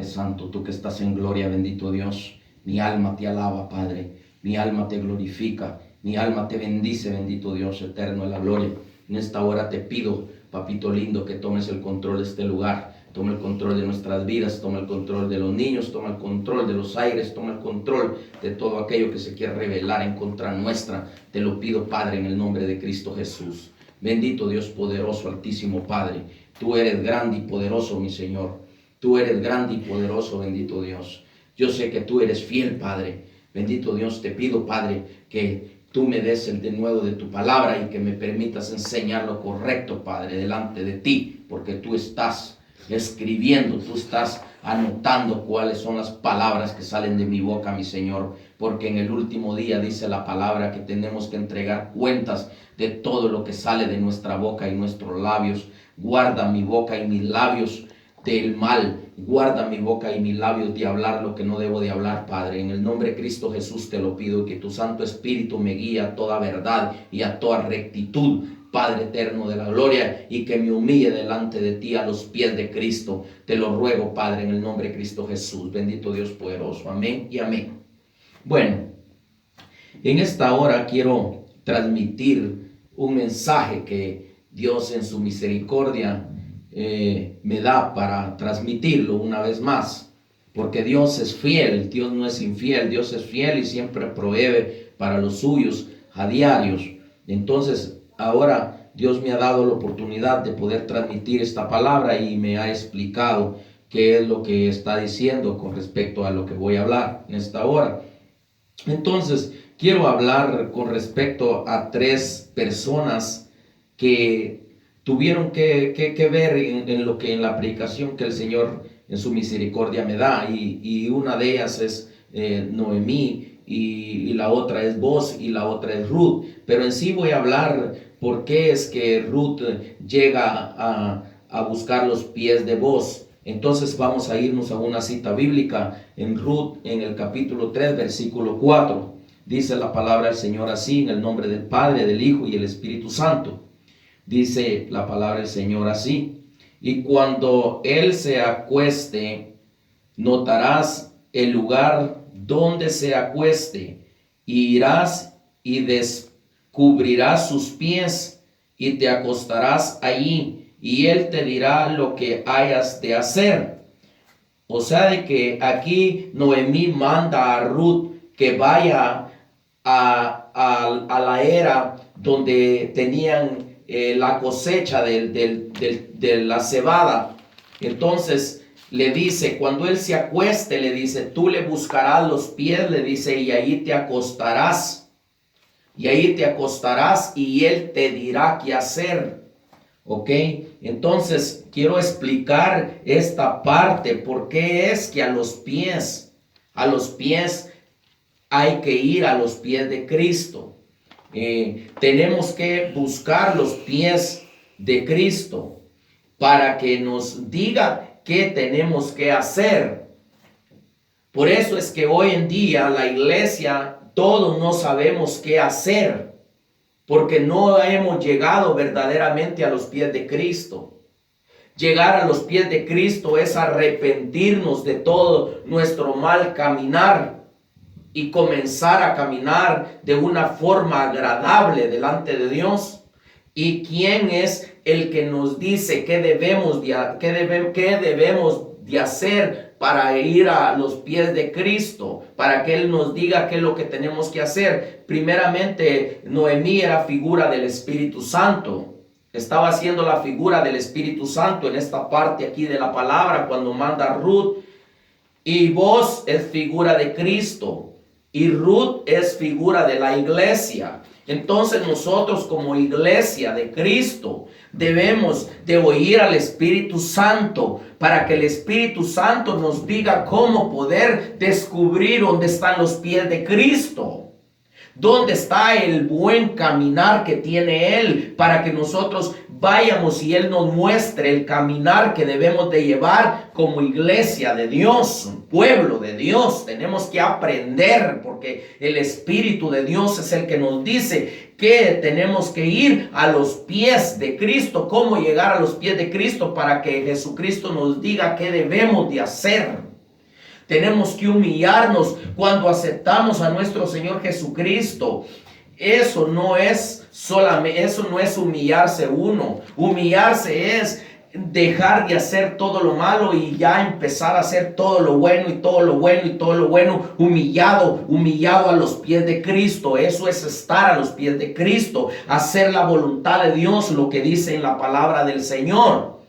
Santo, tú que estás en gloria, bendito Dios, mi alma te alaba, Padre, mi alma te glorifica, mi alma te bendice, bendito Dios, eterno en la gloria. En esta hora te pido, papito lindo, que tomes el control de este lugar, toma el control de nuestras vidas, toma el control de los niños, toma el control de los aires, toma el control de todo aquello que se quiere revelar en contra nuestra. Te lo pido, Padre, en el nombre de Cristo Jesús. Bendito Dios poderoso, altísimo Padre, tú eres grande y poderoso, mi Señor. Tú eres grande y poderoso, bendito Dios. Yo sé que tú eres fiel, Padre. Bendito Dios, te pido, Padre, que tú me des el denuedo de tu palabra y que me permitas enseñar lo correcto, Padre, delante de ti, porque tú estás escribiendo, tú estás anotando cuáles son las palabras que salen de mi boca, mi Señor, porque en el último día dice la palabra que tenemos que entregar cuentas de todo lo que sale de nuestra boca y nuestros labios. Guarda mi boca y mis labios del mal, guarda mi boca y mis labios de hablar lo que no debo de hablar, Padre. En el nombre de Cristo Jesús te lo pido, que tu Santo Espíritu me guíe a toda verdad y a toda rectitud, Padre eterno de la gloria, y que me humille delante de ti a los pies de Cristo. Te lo ruego, Padre, en el nombre de Cristo Jesús. Bendito Dios poderoso. Amén y amén. Bueno, en esta hora quiero transmitir un mensaje que Dios en su misericordia me da para transmitirlo una vez más, porque Dios es fiel, Dios no es infiel, Dios es fiel y siempre provee para los suyos a diarios. Entonces ahora Dios me ha dado la oportunidad de poder transmitir esta palabra y me ha explicado qué es lo que está diciendo con respecto a lo que voy a hablar en esta hora. Entonces quiero hablar con respecto a tres personas que tuvieron que ver en lo que en la predicación que el Señor en su misericordia me da, y una de ellas es Noemí, y la otra es Boz, y la otra es Ruth. Pero en sí voy a hablar por qué es que Ruth llega a buscar los pies de Boz. Entonces vamos a irnos a una cita bíblica en Ruth, en el capítulo 3, versículo 4. Dice la palabra del Señor así, en el nombre del Padre, del Hijo y el Espíritu Santo. Dice la palabra del Señor así: y cuando él se acueste, notarás el lugar donde se acueste, y irás y descubrirás sus pies, y te acostarás allí, y él te dirá lo que hayas de hacer. O sea, de que aquí Noemí manda a Ruth que vaya a la era donde tenían la cosecha de la cebada. Entonces le dice, cuando él se acueste, le dice, tú le buscarás los pies, le dice, y ahí te acostarás. Y ahí te acostarás y él te dirá qué hacer. ¿Ok? Entonces quiero explicar esta parte, por qué es que a los pies hay que ir a los pies de Cristo. Tenemos que buscar los pies de Cristo para que nos diga qué tenemos que hacer. Por eso es que hoy en día la iglesia, todos no sabemos qué hacer, porque no hemos llegado verdaderamente a los pies de Cristo. Llegar a los pies de Cristo es arrepentirnos de todo nuestro mal caminar y comenzar a caminar de una forma agradable delante de Dios. ¿Y quién es el que nos dice qué debemos de hacer para ir a los pies de Cristo? Para que Él nos diga qué es lo que tenemos que hacer. Primeramente, Noemí era figura del Espíritu Santo. Estaba haciendo la figura del Espíritu Santo en esta parte aquí de la palabra cuando manda a Ruth. Y Boz es figura de Cristo. Y Ruth es figura de la iglesia. Entonces nosotros como iglesia de Cristo debemos de oír al Espíritu Santo para que el Espíritu Santo nos diga cómo poder descubrir dónde están los pies de Cristo. ¿Dónde está el buen caminar que tiene Él para que nosotros vayamos y Él nos muestre el caminar que debemos de llevar como iglesia de Dios, pueblo de Dios? Tenemos que aprender porque el Espíritu de Dios es el que nos dice que tenemos que ir a los pies de Cristo, cómo llegar a los pies de Cristo para que Jesucristo nos diga qué debemos de hacer. Tenemos que humillarnos cuando aceptamos a nuestro Señor Jesucristo. Eso no es humillarse uno. Humillarse es dejar de hacer todo lo malo y ya empezar a hacer todo lo bueno y todo lo bueno y todo lo bueno, humillado a los pies de Cristo. Eso es estar a los pies de Cristo, hacer la voluntad de Dios, lo que dice en la palabra del Señor.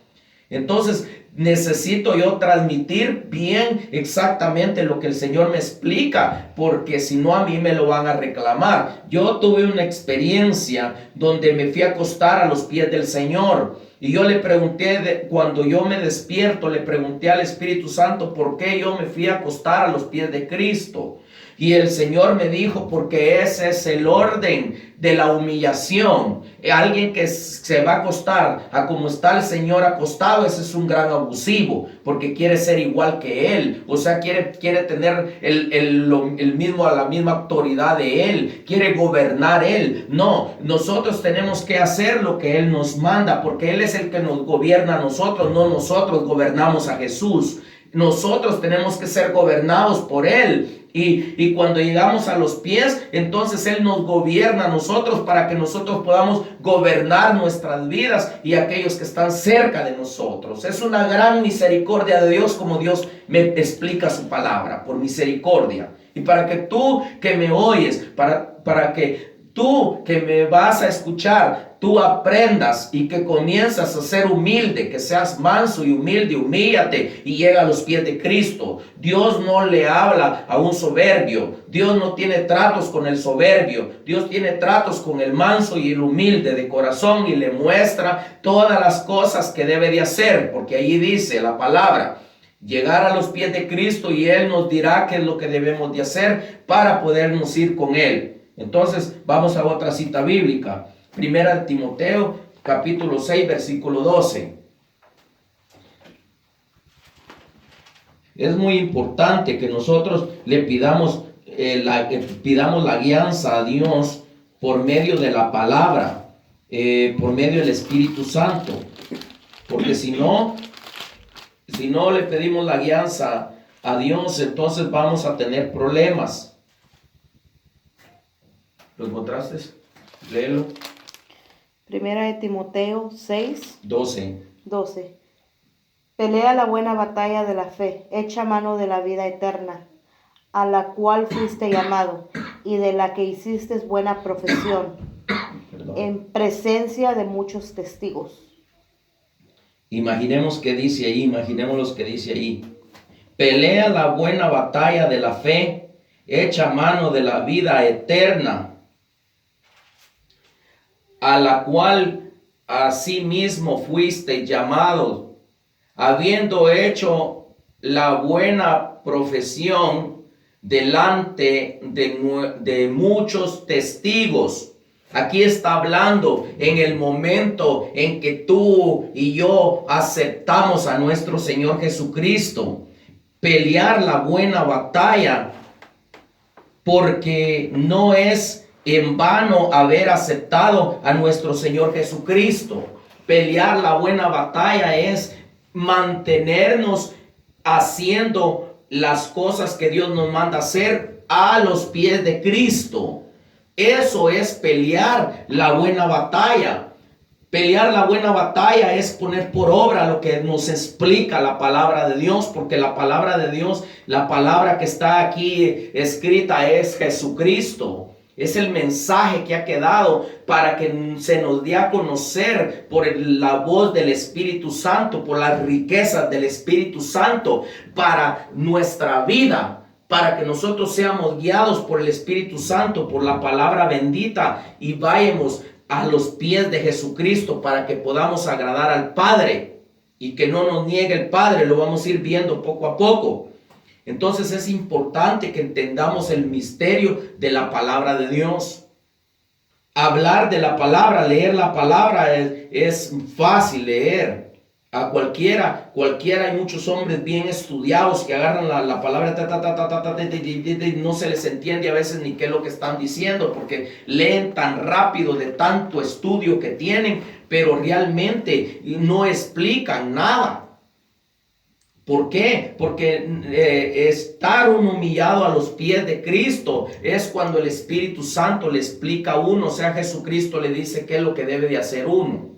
Entonces necesito yo transmitir bien exactamente lo que el Señor me explica, porque si no a mí me lo van a reclamar. Yo tuve una experiencia donde me fui a acostar a los pies del Señor. Y yo le pregunté, cuando yo me despierto, le pregunté al Espíritu Santo por qué yo me fui a acostar a los pies de Cristo. Y el Señor me dijo, porque ese es el orden de la humillación. Alguien que se va a acostar a como está el Señor acostado, ese es un gran abusivo, porque quiere ser igual que Él. O sea, quiere tener la misma autoridad de Él, quiere gobernar Él. No, nosotros tenemos que hacer lo que Él nos manda, porque Él es el que nos gobierna a nosotros, no nosotros gobernamos a Jesús. Nosotros tenemos que ser gobernados por Él. Y cuando llegamos a los pies, entonces Él nos gobierna a nosotros para que nosotros podamos gobernar nuestras vidas y aquellos que están cerca de nosotros. Es una gran misericordia de Dios, como Dios me explica su palabra, por misericordia. Y para que tú que me oyes, para que tú que me vas a escuchar, tú aprendas y que comienzas a ser humilde, que seas manso y humilde, humíllate y llega a los pies de Cristo. Dios no le habla a un soberbio. Dios no tiene tratos con el soberbio. Dios tiene tratos con el manso y el humilde de corazón y le muestra todas las cosas que debe de hacer, porque allí dice la palabra, llegar a los pies de Cristo y Él nos dirá qué es lo que debemos de hacer para podernos ir con Él. Entonces vamos a otra cita bíblica. Primera de Timoteo, capítulo 6, versículo 12. Es muy importante que nosotros le pidamos la guianza a Dios por medio de la palabra, por medio del Espíritu Santo. Porque si no le pedimos la guianza a Dios, entonces vamos a tener problemas. ¿Lo encontraste? Léelo. Primera de Timoteo 6, 12. 12. Pelea la buena batalla de la fe, echa mano de la vida eterna, a la cual fuiste llamado, y de la que hiciste buena profesión, en presencia de muchos testigos. Imaginemos lo que dice ahí. Pelea la buena batalla de la fe, echa mano de la vida eterna, a la cual asimismo fuiste llamado, habiendo hecho la buena profesión delante de muchos testigos. Aquí está hablando en el momento en que tú y yo aceptamos a nuestro Señor Jesucristo. Pelear la buena batalla, porque no es en vano haber aceptado a nuestro Señor Jesucristo. Pelear la buena batalla es mantenernos haciendo las cosas que Dios nos manda hacer a los pies de Cristo. Eso es pelear la buena batalla. Pelear la buena batalla es poner por obra lo que nos explica la palabra de Dios, porque la palabra de Dios, la palabra que está aquí escrita es Jesucristo. Es el mensaje que ha quedado para que se nos dé a conocer por la voz del Espíritu Santo, por las riquezas del Espíritu Santo para nuestra vida, para que nosotros seamos guiados por el Espíritu Santo, por la palabra bendita y vayamos a los pies de Jesucristo para que podamos agradar al Padre y que no nos niegue el Padre. Lo vamos a ir viendo poco a poco. Entonces es importante que entendamos el misterio de la palabra de Dios. Hablar de la palabra, leer la palabra es fácil leer. A cualquiera, hay muchos hombres bien estudiados que agarran la palabra y no se les entiende a veces ni qué es lo que están diciendo, porque leen tan rápido de tanto estudio que tienen, pero realmente no explican nada. ¿Por qué? Porque estar uno humillado a los pies de Cristo es cuando el Espíritu Santo le explica a uno, o sea, Jesucristo le dice qué es lo que debe de hacer uno.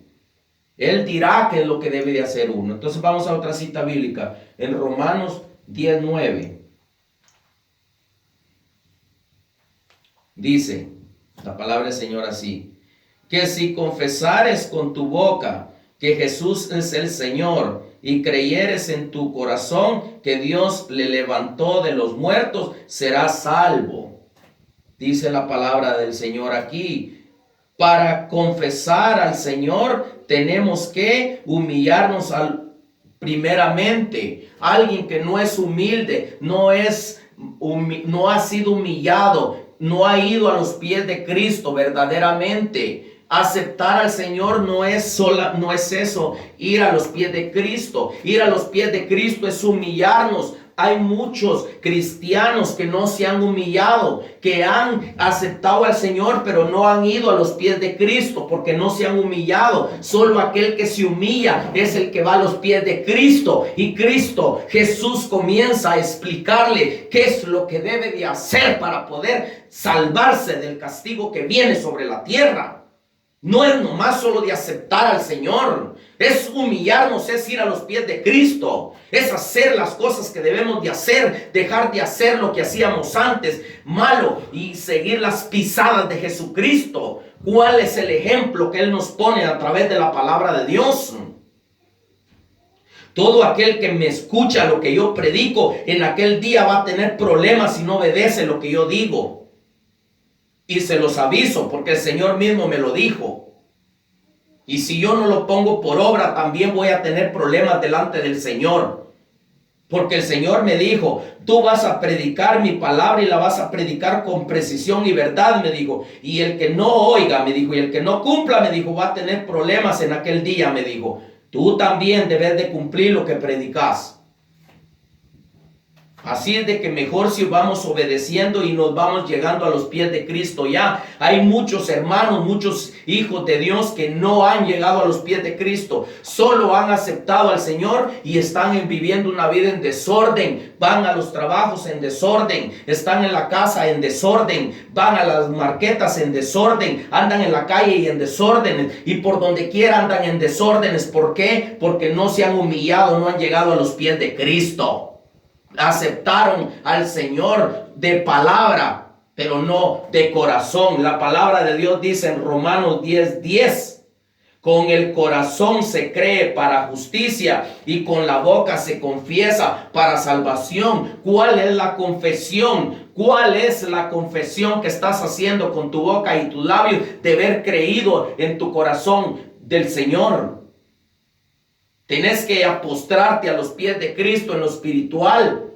Él dirá qué es lo que debe de hacer uno. Entonces vamos a otra cita bíblica, en Romanos 10:9. Dice la palabra del Señor así, que si confesares con tu boca que Jesús es el Señor y creyeres en tu corazón que Dios le levantó de los muertos, serás salvo. Dice la palabra del Señor aquí. Para confesar al Señor tenemos que humillarnos primeramente. Alguien que no es humilde, no ha sido humillado, no ha ido a los pies de Cristo verdaderamente. Aceptar al Señor no es eso, ir a los pies de Cristo. Ir a los pies de Cristo es humillarnos. Hay muchos cristianos que no se han humillado, que han aceptado al Señor, pero no han ido a los pies de Cristo porque no se han humillado. Solo aquel que se humilla es el que va a los pies de Cristo. Y Cristo, Jesús, comienza a explicarle qué es lo que debe de hacer para poder salvarse del castigo que viene sobre la tierra. No es nomás solo de aceptar al Señor, es humillarnos, es ir a los pies de Cristo, es hacer las cosas que debemos de hacer, dejar de hacer lo que hacíamos antes, malo, y seguir las pisadas de Jesucristo. ¿Cuál es el ejemplo que Él nos pone a través de la palabra de Dios? Todo aquel que me escucha lo que yo predico, en aquel día va a tener problemas si no obedece lo que yo digo. Y se los aviso porque el Señor mismo me lo dijo. Y si yo no lo pongo por obra, también voy a tener problemas delante del Señor. Porque el Señor me dijo, tú vas a predicar mi palabra y la vas a predicar con precisión y verdad, me dijo. Y el que no oiga, me dijo, y el que no cumpla, me dijo, va a tener problemas en aquel día, me dijo. Tú también debes de cumplir lo que predicas. Así es de que mejor si vamos obedeciendo y nos vamos llegando a los pies de Cristo ya. Hay muchos hermanos, muchos hijos de Dios que no han llegado a los pies de Cristo. Solo han aceptado al Señor y están viviendo una vida en desorden. Van a los trabajos en desorden. Están en la casa en desorden. Van a las marquetas en desorden. Andan en la calle y en desórdenes. Y por donde quiera andan en desórdenes. ¿Por qué? Porque no se han humillado, no han llegado a los pies de Cristo. Aceptaron al Señor de palabra, pero no de corazón. La palabra de Dios dice en Romanos 10:10, con el corazón se cree para justicia y con la boca se confiesa para salvación. ¿Cuál es la confesión? ¿Cuál es la confesión que estás haciendo con tu boca y tus labios de haber creído en tu corazón del Señor? Tenés que postrarte a los pies de Cristo en lo espiritual.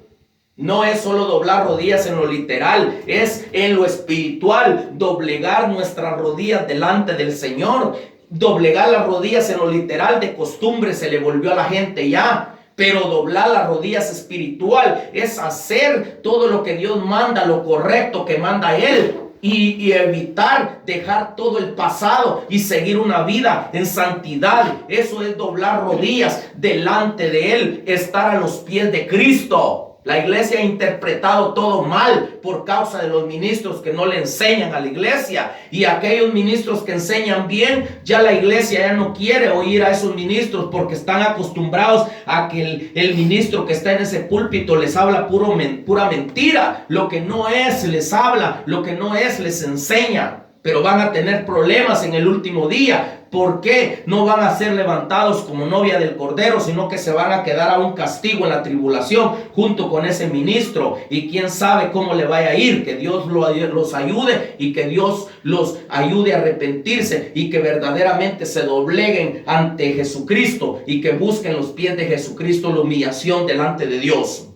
No es solo doblar rodillas en lo literal, es en lo espiritual, doblegar nuestras rodillas delante del Señor. Doblegar las rodillas en lo literal de costumbre se le volvió a la gente ya. Pero doblar las rodillas espiritual es hacer todo lo que Dios manda, lo correcto que manda Él. Y evitar dejar todo el pasado y seguir una vida en santidad. Eso es doblar rodillas delante de Él, estar a los pies de Cristo. La iglesia ha interpretado todo mal por causa de los ministros que no le enseñan a la iglesia. Y aquellos ministros que enseñan bien, ya la iglesia ya no quiere oír a esos ministros porque están acostumbrados a que el ministro que está en ese púlpito les habla pura mentira. Lo que no es les habla, lo que no es les enseña. Pero van a tener problemas en el último día. ¿Por qué? No van a ser levantados como novia del Cordero, sino que se van a quedar a un castigo en la tribulación junto con ese ministro. Y quién sabe cómo le vaya a ir. Que Dios los ayude y que Dios los ayude a arrepentirse y que verdaderamente se dobleguen ante Jesucristo y que busquen los pies de Jesucristo la humillación delante de Dios.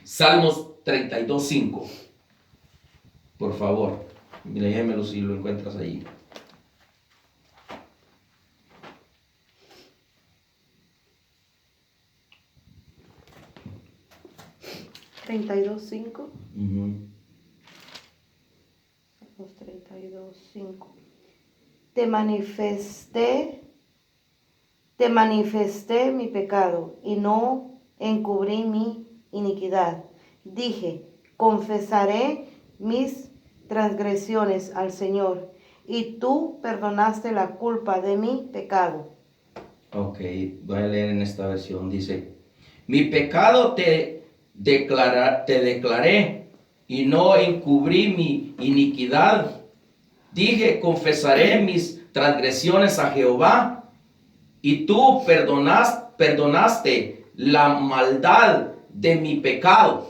Salmos 32:5. Por favor, léemelo si lo encuentras ahí. (32:5) 32:5. Te te manifesté mi pecado y no encubrí mi iniquidad. Dije, confesaré mis transgresiones al Señor, y tú perdonaste la culpa de mi pecado. Ok, voy a leer en esta versión. Dice, mi pecado te declaré y no encubrí mi iniquidad. Dije, confesaré mis transgresiones a Jehová, y tú perdonaste la maldad de mi pecado.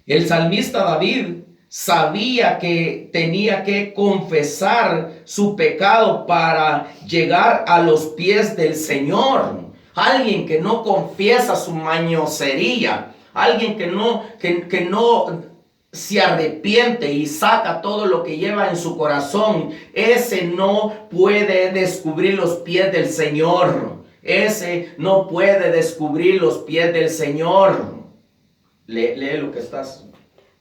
El salmista David sabía que tenía que confesar su pecado para llegar a los pies del Señor. Alguien que no confiesa su mañosería, alguien que no se arrepiente y saca todo lo que lleva en su corazón, ese no puede descubrir los pies del Señor. Ese no puede descubrir los pies del Señor. Lee lo que estás.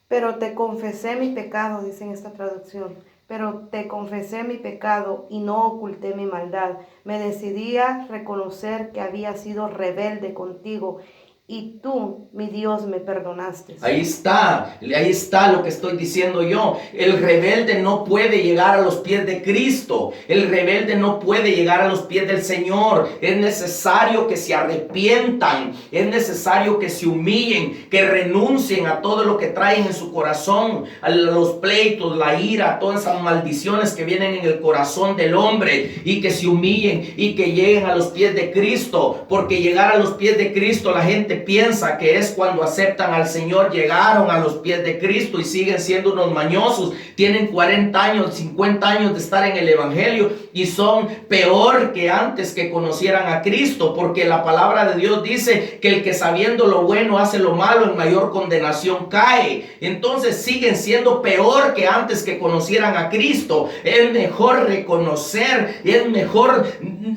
Pero te confesé mi pecado, dice en esta traducción. Pero te confesé mi pecado y no oculté mi maldad. Me decidí a reconocer que había sido rebelde contigo, y tú, mi Dios, me perdonaste. Ahí está lo que estoy diciendo yo. El rebelde no puede llegar a los pies de Cristo. El rebelde no puede llegar a los pies del Señor. Es necesario que se arrepientan. Es necesario que se humillen, que renuncien a todo lo que traen en su corazón, a los pleitos, la ira, todas esas maldiciones que vienen en el corazón del hombre, y que se humillen y que lleguen a los pies de Cristo. Porque llegar a los pies de Cristo, la gente piensa que es cuando aceptan al Señor. Llegaron a los pies de Cristo y siguen siendo unos mañosos. Tienen 40 años, 50 años de estar en el Evangelio y son peor que antes que conocieran a Cristo, porque la palabra de Dios dice que el que sabiendo lo bueno hace lo malo, en mayor condenación cae. Entonces siguen siendo peor que antes que conocieran a Cristo. Es mejor reconocer, es mejor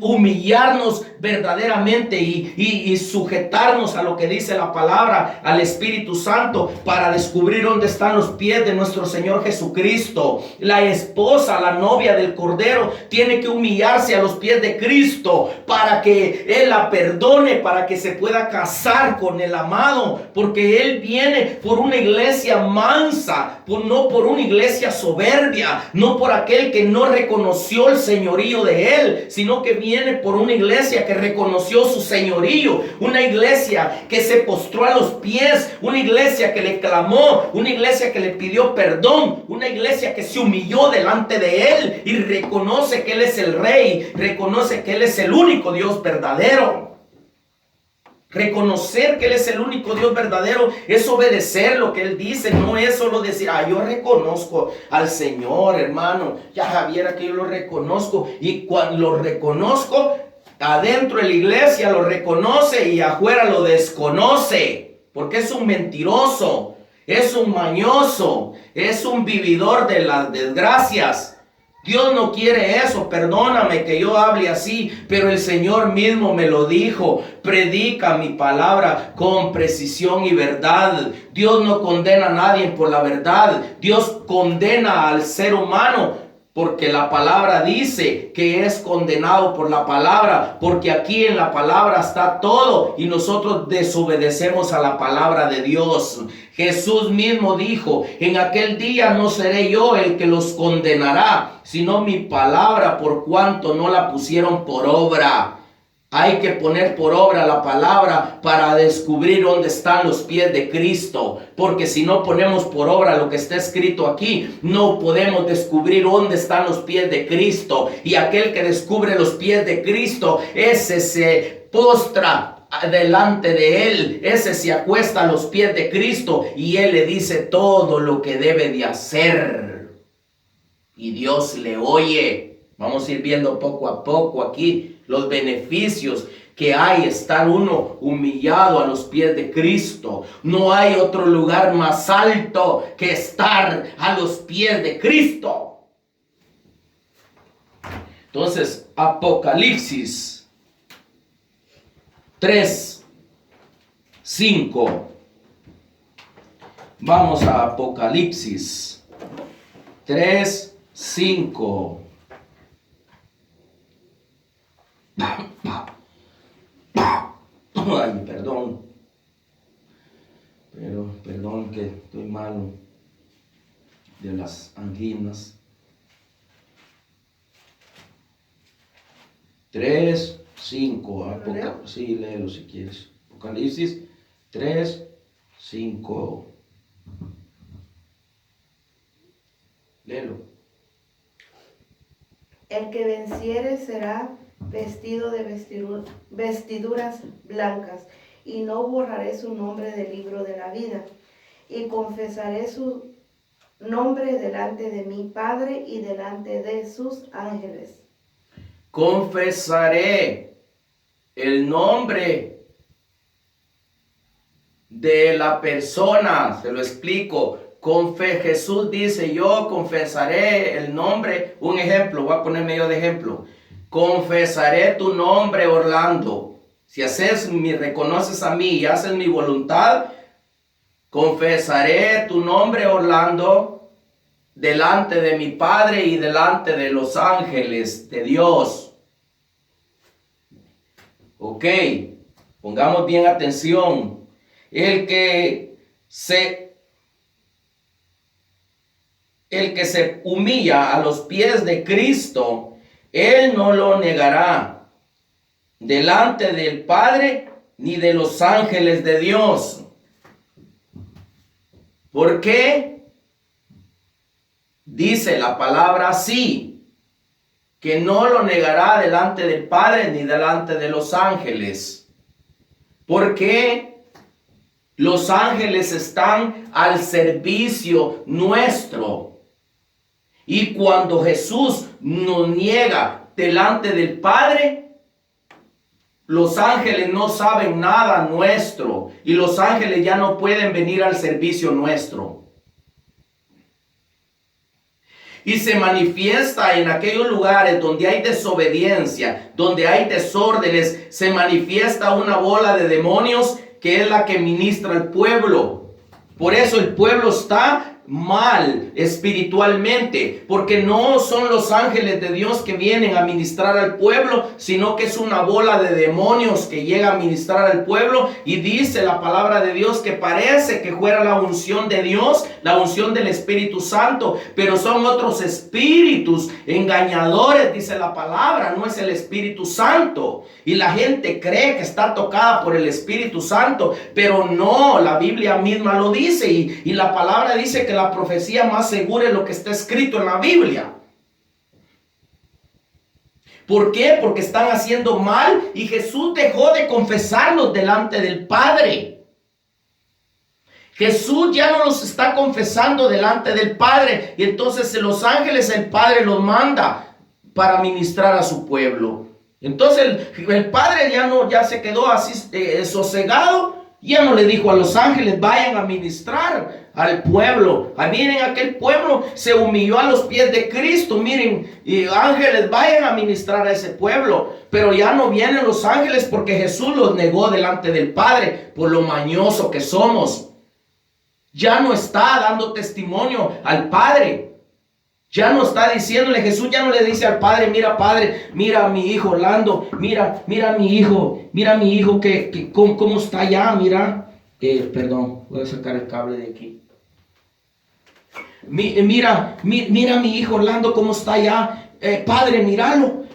humillarnos verdaderamente y sujetarnos a lo que dice la palabra, al Espíritu Santo, para descubrir dónde están los pies de nuestro Señor Jesucristo. La esposa, la novia del Cordero, tiene que humillarse a los pies de Cristo para que Él la perdone, para que se pueda casar con el amado, porque Él viene por una iglesia mansa, no por una iglesia soberbia, no por aquel que no reconoció el señorío de Él, sino que viene por una iglesia que reconoció su señorío, una iglesia que se postró a los pies, una iglesia que le clamó, una iglesia que le pidió perdón, una iglesia que se humilló delante de Él y reconoce que Él es el Rey, reconoce que Él es el único Dios verdadero. Reconocer que Él es el único Dios verdadero es obedecer lo que Él dice, no es solo decir, yo reconozco al Señor, hermano, ya Javier, aquí yo lo reconozco, y cuando lo reconozco, adentro de la iglesia lo reconoce y afuera lo desconoce, porque es un mentiroso, es un mañoso, es un vividor de las desgracias. Dios no quiere eso. Perdóname que yo hable así, pero el Señor mismo me lo dijo: predica mi palabra con precisión y verdad. Dios no condena a nadie por la verdad. Dios condena al ser humano porque la palabra dice que es condenado por la palabra, porque aquí en la palabra está todo y nosotros desobedecemos a la palabra de Dios. Jesús mismo dijo: en aquel día no seré yo el que los condenará, sino mi palabra, por cuanto no la pusieron por obra. Hay que poner por obra la palabra para descubrir dónde están los pies de Cristo, porque si no ponemos por obra lo que está escrito aquí, no podemos descubrir dónde están los pies de Cristo. Y aquel que descubre los pies de Cristo, ese se postra delante de Él, ese se acuesta a los pies de Cristo y Él le dice todo lo que debe de hacer, y Dios le oye. Vamos a ir viendo poco a poco aquí los beneficios que hay estar uno humillado a los pies de Cristo. No hay otro lugar más alto que estar a los pies de Cristo. Entonces, Apocalipsis 3:5. Vamos a Apocalipsis 3:5. Ay, perdón. Pero perdón que estoy malo de las anginas. 3, 5. Sí, léelo si quieres. Apocalipsis 3, 5. Léelo. El que venciere será vestido de vestiduras blancas, y no borraré su nombre del libro de la vida, y confesaré su nombre delante de mi Padre y delante de sus ángeles. Confesaré el nombre de la persona, se lo explico. Jesús dice, yo confesaré el nombre. Un ejemplo, voy a poner medio de ejemplo. Confesaré tu nombre, Orlando. Si reconoces a mí y haces mi voluntad, confesaré tu nombre, Orlando, delante de mi Padre y delante de los ángeles de Dios. Ok, pongamos bien atención. El que se humilla a los pies de Cristo, Él no lo negará delante del Padre ni de los ángeles de Dios. ¿Por qué? Dice la palabra así, que no lo negará delante del Padre ni delante de los ángeles. Porque los ángeles están al servicio nuestro. Y cuando Jesús nos niega delante del Padre, los ángeles no saben nada nuestro. Y los ángeles ya no pueden venir al servicio nuestro. Y se manifiesta en aquellos lugares donde hay desobediencia, donde hay desórdenes, se manifiesta una bola de demonios que es la que ministra al pueblo. Por eso el pueblo está mal espiritualmente, porque no son los ángeles de Dios que vienen a ministrar al pueblo, sino que es una bola de demonios que llega a ministrar al pueblo. Y dice la palabra de Dios que parece que fuera la unción de Dios, la unción del Espíritu Santo, pero son otros espíritus engañadores, dice la palabra, no es el Espíritu Santo. Y la gente cree que está tocada por el Espíritu Santo, pero no, la Biblia misma lo dice, y la palabra dice que la profecía más segura es lo que está escrito en la Biblia. ¿Por qué? Porque están haciendo mal y Jesús dejó de confesarlos delante del Padre. Jesús ya no los está confesando delante del Padre, y entonces los ángeles el Padre los manda para ministrar a su pueblo. Entonces el Padre ya se quedó así sosegado. Ya no le dijo a los ángeles, vayan a ministrar al pueblo. Miren, aquel pueblo se humilló a los pies de Cristo. Miren, y ángeles, vayan a ministrar a ese pueblo. Pero ya no vienen los ángeles porque Jesús los negó delante del Padre por lo mañoso que somos. Ya no está dando testimonio al Padre. Ya no está diciéndole, Jesús ya no le dice al Padre, mira Padre, mira a mi hijo Orlando, mira a mi hijo que cómo está allá, mira, perdón, voy a sacar el cable de aquí. Mira a mi hijo Orlando cómo está allá, Padre, míralo,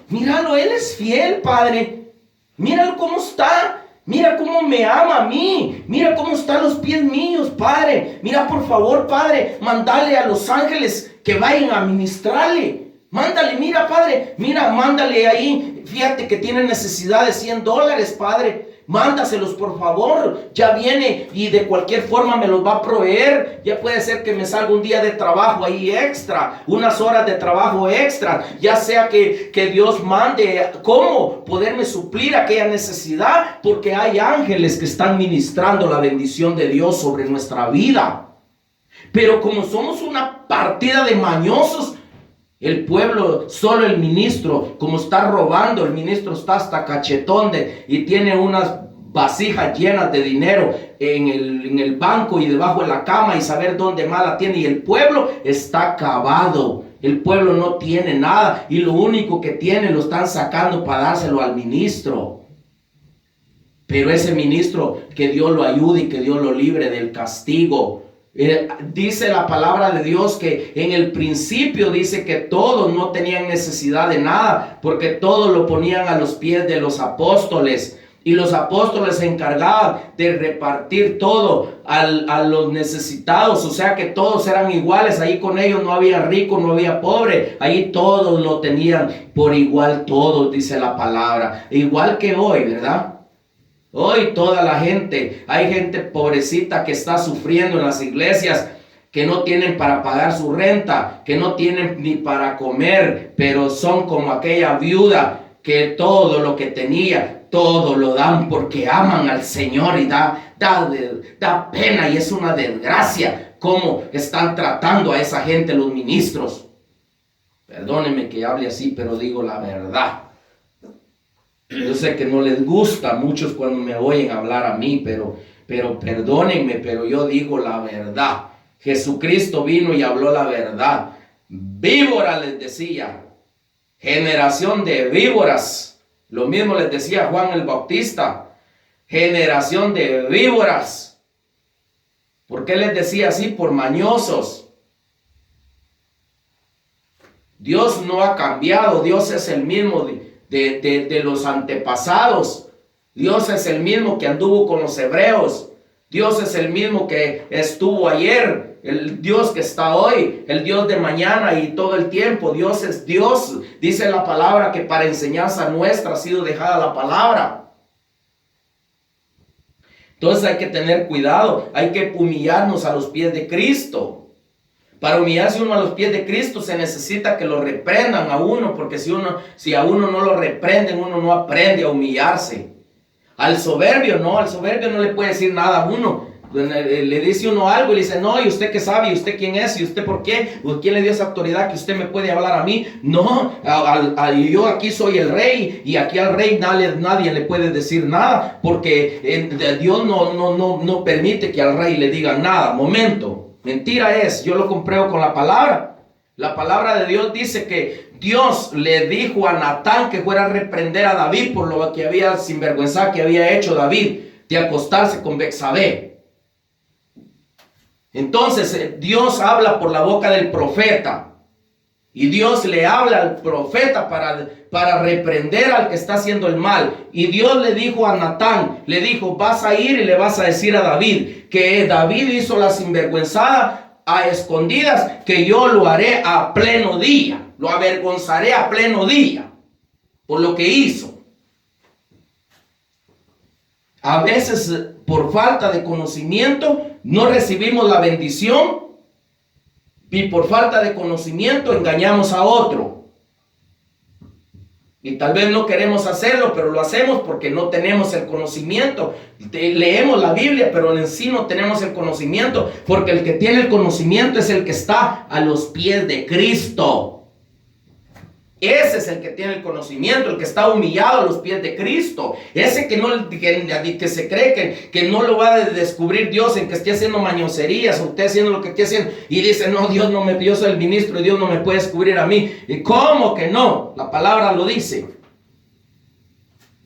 él es fiel, Padre, míralo cómo está. Mira cómo me ama a mí. Mira cómo están los pies míos, Padre. Mira, por favor, Padre, mándale a los ángeles que vayan a ministrarle. Mándale, mira, Padre. Mira, mándale ahí. Fíjate que tiene necesidad de $100, Padre. Mándaselos, por favor. Ya viene y de cualquier forma me los va a proveer. Ya puede ser que me salga un día de trabajo ahí extra, unas horas de trabajo extra. Ya sea que Dios mande cómo poderme suplir aquella necesidad, porque hay ángeles que están ministrando la bendición de Dios sobre nuestra vida. Pero como somos una partida de mañosos, el pueblo, solo el ministro, como está robando, el ministro está hasta cachetón y tiene unas vasijas llenas de dinero en el banco y debajo de la cama, y saber dónde más la tiene. Y el pueblo está acabado, El pueblo no tiene nada y lo único que tiene lo están sacando para dárselo al ministro. Pero ese ministro, que Dios lo ayude y que Dios lo libre del castigo. Dice la palabra de Dios que en el principio dice que todos no tenían necesidad de nada, porque todos lo ponían a los pies de los apóstoles. Y los apóstoles se encargaban de repartir todo a los necesitados. O sea que todos eran iguales. Ahí con ellos no había rico, no había pobre. Ahí todos lo tenían por igual, todos, dice la palabra. Igual que hoy, ¿verdad? Hoy toda la gente, hay gente pobrecita que está sufriendo en las iglesias, que no tienen para pagar su renta, que no tienen ni para comer, pero son como aquella viuda que todo lo que tenía, todo lo dan porque aman al Señor, y da pena y es una desgracia cómo están tratando a esa gente los ministros. Perdónenme que hable así, pero digo la verdad. Yo sé que no les gusta a muchos cuando me oyen hablar a mí, pero perdónenme, pero yo digo la verdad. Jesucristo vino y habló la verdad. Víbora les decía, generación de víboras. Lo mismo les decía Juan el Bautista, generación de víboras. ¿Por qué les decía así? Por mañosos. Dios no ha cambiado, Dios es el mismo de los antepasados. Dios es el mismo que anduvo con los hebreos. Dios es el mismo que estuvo ayer, el Dios que está hoy, el Dios de mañana y todo el tiempo. Dios es Dios. Dice la palabra que para enseñanza nuestra ha sido dejada la palabra. Entonces hay que tener cuidado, hay que humillarnos a los pies de Cristo. Para humillarse uno a los pies de Cristo se necesita que lo reprendan a uno, porque si a uno no lo reprenden, uno no aprende a humillarse. Al soberbio no le puede decir nada a uno. Le dice uno algo y le dice, no, ¿y usted qué sabe? ¿Y usted quién es? ¿Y usted por qué? ¿Quién le dio esa autoridad que usted me puede hablar a mí? No, yo aquí soy el rey y aquí al rey nadie le puede decir nada, porque Dios no permite que al rey le digan nada. Momento. Mentira es, yo lo compruebo con la palabra. La palabra de Dios dice que Dios le dijo a Natán que fuera a reprender a David por lo que había sinvergüenza que había hecho David de acostarse con Betsabé. Entonces Dios habla por la boca del profeta. Y Dios le habla al profeta para reprender al que está haciendo el mal. Y Dios le dijo a Natán, le dijo, vas a ir y le vas a decir a David que David hizo la sinvergüenzada a escondidas, que yo lo haré a pleno día. Lo avergonzaré a pleno día por lo que hizo. A veces por falta de conocimiento no recibimos la bendición. Y por falta de conocimiento engañamos a otro. Y tal vez no queremos hacerlo, pero lo hacemos porque no tenemos el conocimiento. Leemos la Biblia, pero en sí no tenemos el conocimiento, porque el que tiene el conocimiento es el que está a los pies de Cristo. Ese es el que tiene el conocimiento, el que está humillado a los pies de Cristo. Ese que se cree que no lo va a descubrir Dios en que esté haciendo mañoserías o esté haciendo lo que esté haciendo. Y dice, no, yo soy el ministro y Dios no me puede descubrir a mí. ¿Y cómo que no? La palabra lo dice.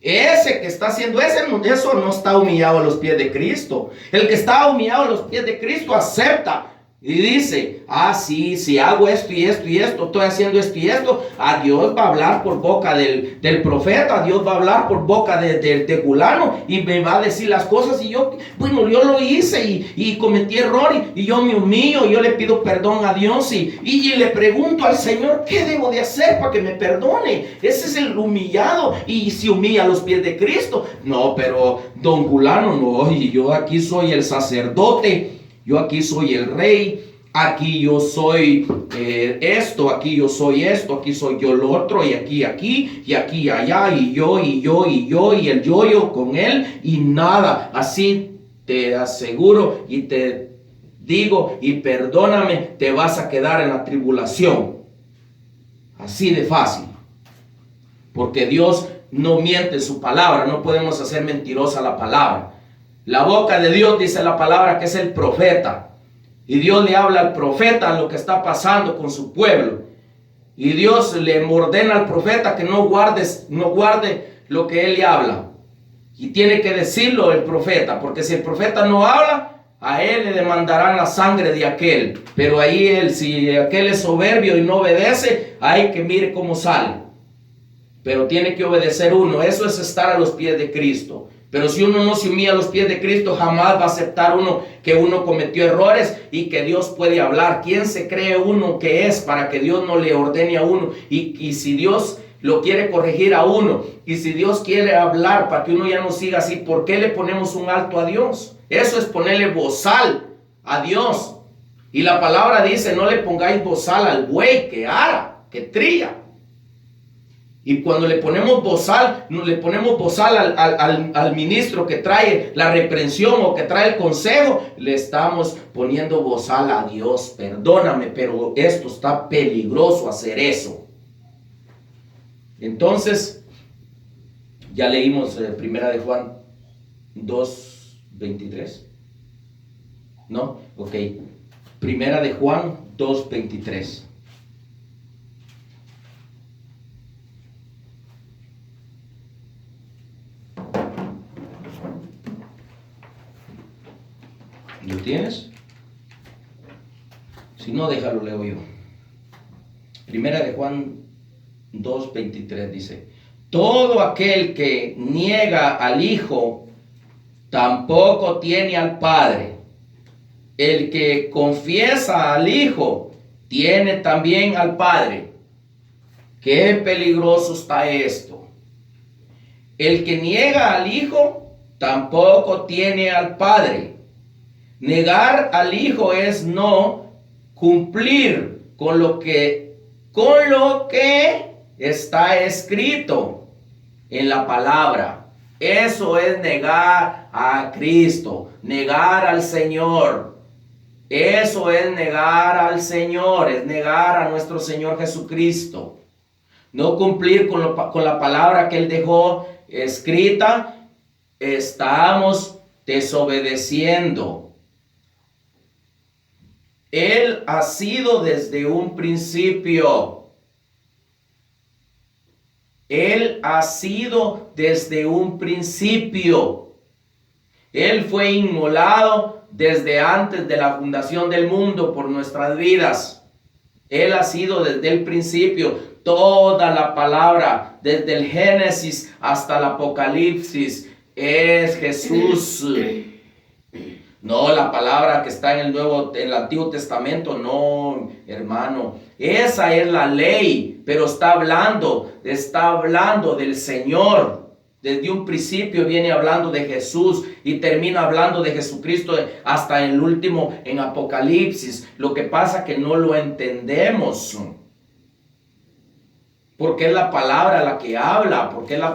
Ese que está haciendo eso no está humillado a los pies de Cristo. El que está humillado a los pies de Cristo acepta. Y dice, sí, si hago esto y esto y esto, estoy haciendo esto y esto, a Dios va a hablar por boca del profeta, Dios va a hablar por boca de fulano y me va a decir las cosas y yo lo hice y cometí error y yo me humillo, yo le pido perdón a Dios y le pregunto al Señor, ¿qué debo de hacer para que me perdone? Ese es el humillado y se humilla a los pies de Cristo. No, pero don fulano, no, y yo aquí soy el sacerdote. Yo aquí soy el rey, aquí yo soy esto, aquí yo soy esto, aquí soy yo lo otro, y aquí, y aquí, allá, y yo, y el yo con él, y nada. Así te aseguro y te digo, y perdóname, te vas a quedar en la tribulación. Así de fácil. Porque Dios no miente su palabra, no podemos hacer mentirosa la palabra. La boca de Dios dice la palabra que es el profeta. Y Dios le habla al profeta lo que está pasando con su pueblo. Y Dios le ordena al profeta que no guarde lo que él le habla. Y tiene que decirlo el profeta, porque si el profeta no habla, a él le demandarán la sangre de aquel. Pero ahí si aquel es soberbio y no obedece, hay que mire cómo sale. Pero tiene que obedecer uno. Eso es estar a los pies de Cristo. Pero si uno no se humilla a los pies de Cristo, jamás va a aceptar uno que uno cometió errores y que Dios puede hablar. ¿Quién se cree uno que es para que Dios no le ordene a uno? Y si Dios lo quiere corregir a uno, y si Dios quiere hablar para que uno ya no siga así, ¿por qué le ponemos un alto a Dios? Eso es ponerle bozal a Dios. Y la palabra dice, no le pongáis bozal al buey que ara, que trilla. Y cuando le ponemos bozal al ministro que trae la reprensión o que trae el consejo, le estamos poniendo bozal a Dios. Perdóname, pero esto está peligroso hacer eso. Entonces, ya leímos Primera de Juan 2:23. ¿No? Ok. Primera de Juan 2:23. ¿Lo tienes? Si no, déjalo, leo yo. Primera de Juan 2:23 dice: todo aquel que niega al Hijo tampoco tiene al Padre. El que confiesa al Hijo tiene también al Padre. Qué peligroso está esto. El que niega al Hijo tampoco tiene al Padre. Negar al Hijo es no cumplir con lo que está escrito en la palabra. Eso es negar a Cristo, negar al Señor. Eso es negar al Señor, es negar a nuestro Señor Jesucristo. No cumplir con la palabra que Él dejó escrita, estamos desobedeciendo. Él ha sido desde un principio. Él ha sido desde un principio. Él fue inmolado desde antes de la fundación del mundo por nuestras vidas. Él ha sido desde el principio. Toda la palabra, desde el Génesis hasta el Apocalipsis, es Jesús. No, la palabra que está en el Antiguo Testamento, no, hermano. Esa es la ley, pero está hablando del Señor. Desde un principio viene hablando de Jesús y termina hablando de Jesucristo hasta el último en Apocalipsis. Lo que pasa es que no lo entendemos. Porque es la palabra la que habla, porque es la